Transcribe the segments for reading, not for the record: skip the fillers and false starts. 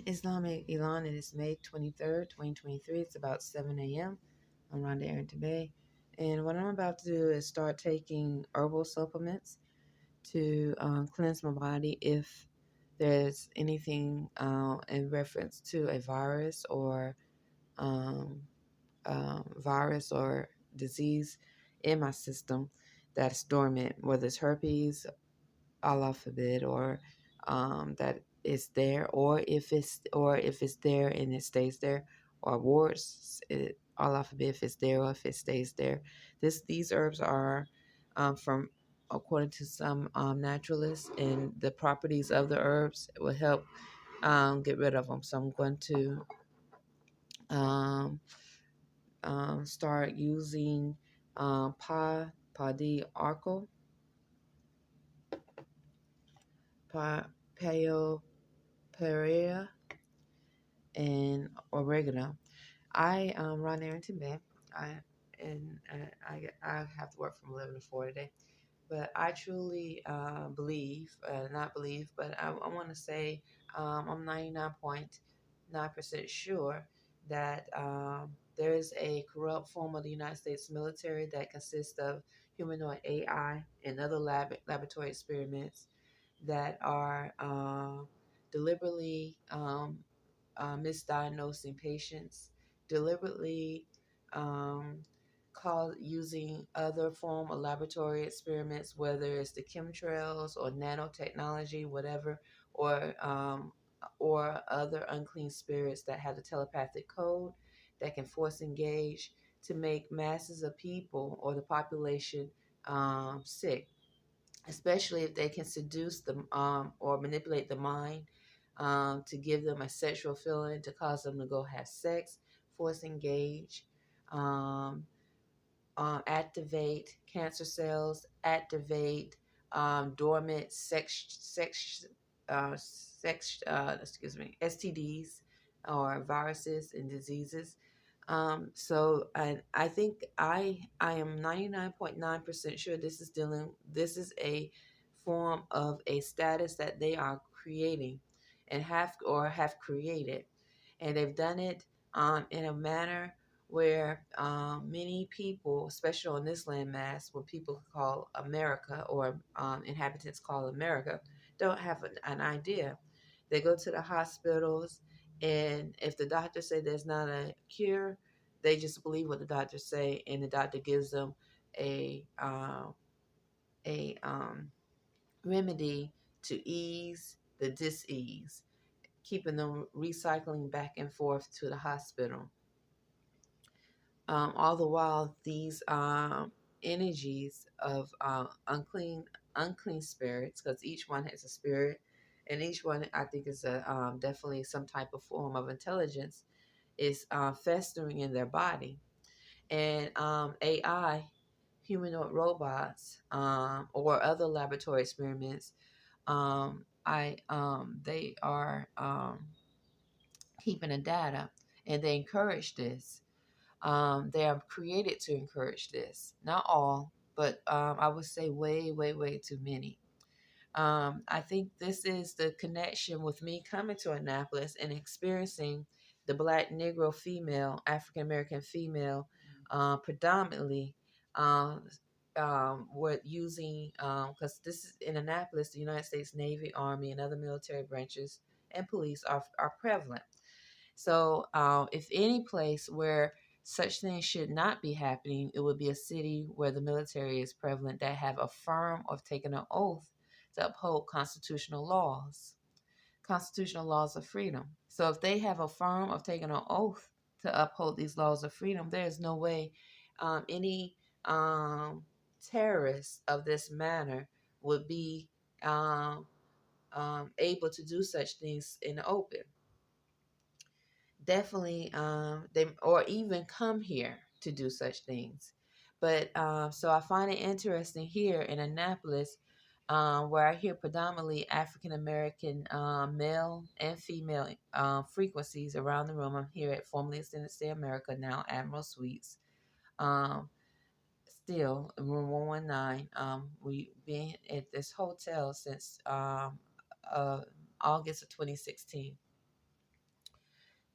Islamic Elon. It is May 23rd, 2023. It's about 7 a.m. I'm Rhonda Arrington-Bey. And what I'm about to do is start taking herbal supplements to cleanse my body if there's anything in reference to a um, virus or disease in my system that's dormant, whether it's herpes, Allah forbid, or that it's there, or if it's there and it stays there, or warts, Allah forbid if it's there or if it stays there. These herbs are from according to some naturalists, and the properties of the herbs will help get rid of them. So I'm going to um, start using pa di arco, pa peo perea, and oregano. I Ron Arrington Bey. I and I have to work from 11 to 4 today, but I truly believe, not believe, but I want to say I'm 99.9% sure that there is a corrupt form of the United States military that consists of humanoid AI and other laboratory experiments that are deliberately misdiagnosing patients, deliberately um, using other form of laboratory experiments, whether it's the chemtrails or nanotechnology, whatever, or other unclean spirits that have the telepathic code that can force engage to make masses of people or the population sick, especially if they can seduce them or manipulate the mind to give them a sexual feeling, to cause them to go have sex, force engage, um, activate cancer cells, activate dormant STDs or viruses and diseases. So I think I am 99.9% sure this is a form of a status that they are creating and have created, and they've done it in a manner where many people, especially on this landmass, what people call America, or inhabitants call America, don't have an idea. They go to the hospitals, and if the doctors say there's not a cure, they just believe what the doctors say, and the doctor gives them a a remedy to ease the dis-ease, keeping them recycling back and forth to the hospital. All the while, these energies of unclean spirits, because each one has a spirit, and each one I think is a definitely some type of form of intelligence, is festering in their body. And AI, humanoid robots, or other laboratory experiments, they are keeping the data, and they encourage this. They are created to encourage this. Not all, but I would say way, way, way too many. I think this is the connection with me coming to Annapolis and experiencing the Black Negro female, African American female, predominantly. Um, what using because this is in Annapolis, the United States Navy, Army, and other military branches and police are prevalent. So, if any place where such things should not be happening, it would be a city where the military is prevalent that have affirmed or taken an oath to uphold constitutional laws of freedom. So, if they have affirmed or taken an oath to uphold these laws of freedom, there is no way any um, terrorist of this manner would be able to do such things in the open. Definitely they or even come here to do such things. But so I find it interesting here in Annapolis, where I hear predominantly African American male and female frequencies around the room. I'm here at formerly Extended Stay America, now Admiral Suites. um, Still room 119. We've been at this hotel since August of 2016.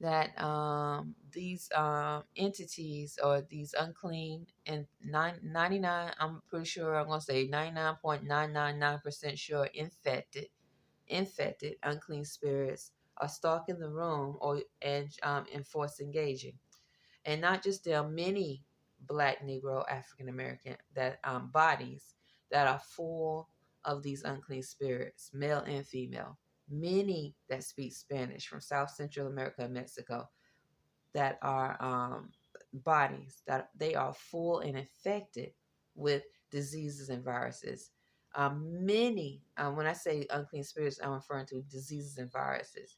that these entities or these unclean and 99, I'm pretty sure I'm going to say 99.999% sure infected unclean spirits are stalking the room or and force engaging. And not just there are many Black, Negro, African American that bodies that are full of these unclean spirits, male and female. Many that speak Spanish from South Central America and Mexico that are bodies that they are full and infected with diseases and viruses. Many, when I say unclean spirits, I'm referring to diseases and viruses.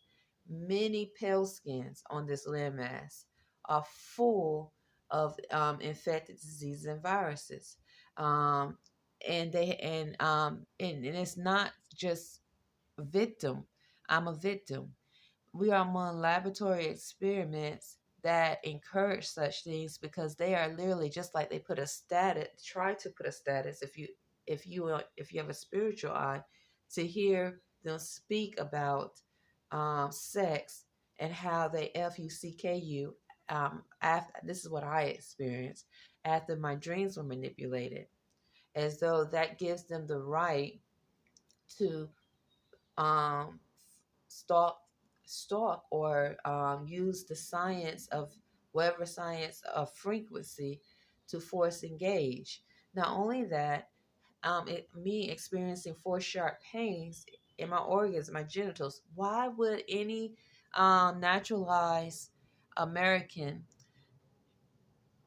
Many pale skins on this landmass are full of infected diseases and viruses. Um, and it's not just victim. I'm a victim. We are among laboratory experiments that encourage such things because they are literally just like they put a status, try to put a status if you have a spiritual eye to hear them speak about sex and how they FUCKU. After, this is what I experienced after my dreams were manipulated, as though that gives them the right to um, stalk or use the science of whatever science of frequency to force engage. Not only that, me experiencing four sharp pains in my organs, my genitals. Why would any naturalized American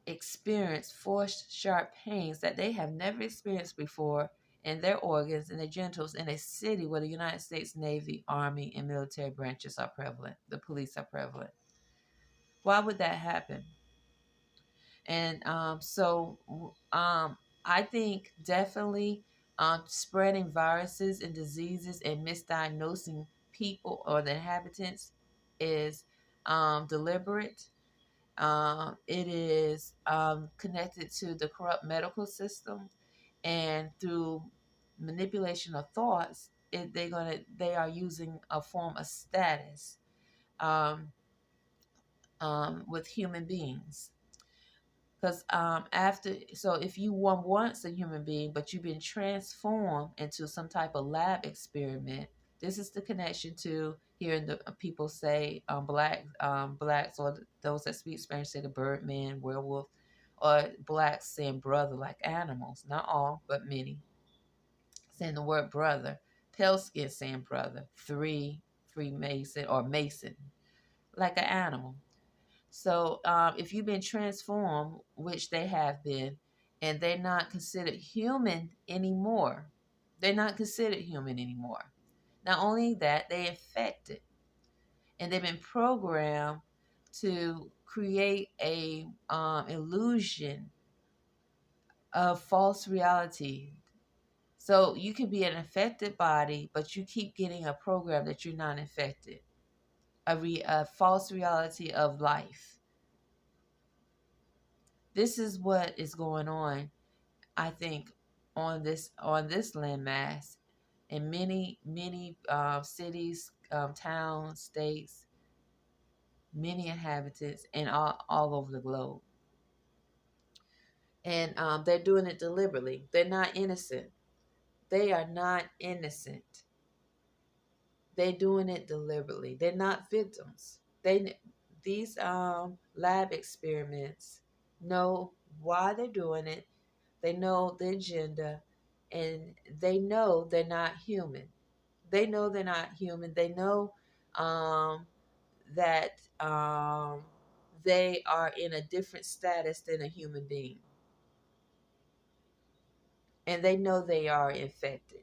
experience forced sharp pains that they have never experienced before in their organs and their genitals in a city where the United States Navy, Army, and military branches are prevalent, the police are prevalent? Why would that happen? And I think definitely spreading viruses and diseases and misdiagnosing people or the inhabitants is deliberate. It is connected to the corrupt medical system, and through manipulation of thoughts, they are using a form of status um, with human beings. Because after, so if you were once a human being, but you've been transformed into some type of lab experiment, this is the connection to hearing the people say blacks or those that speak Spanish say the birdman, werewolf, or blacks saying brother like animals. Not all, but many saying the word brother. Pale skin saying brother. Freemason or mason like an animal. So if you've been transformed, which they have been, and they're not considered human anymore, they're not considered human anymore. Not only that, they infected, and they've been programmed to create a illusion of false reality. So you can be an infected body, but you keep getting a program that you're not infected, a false reality of life. This is what is going on, I think, on this landmass in many cities, towns, states, many inhabitants, and all over the globe. And they're doing it deliberately. They're not innocent. They are not innocent. They're doing it deliberately. They're not victims. These lab experiments know why they're doing it. They know the agenda, and they know they're not human. They know they're not human. They know um, that they are in a different status than a human being. And they know they are infected.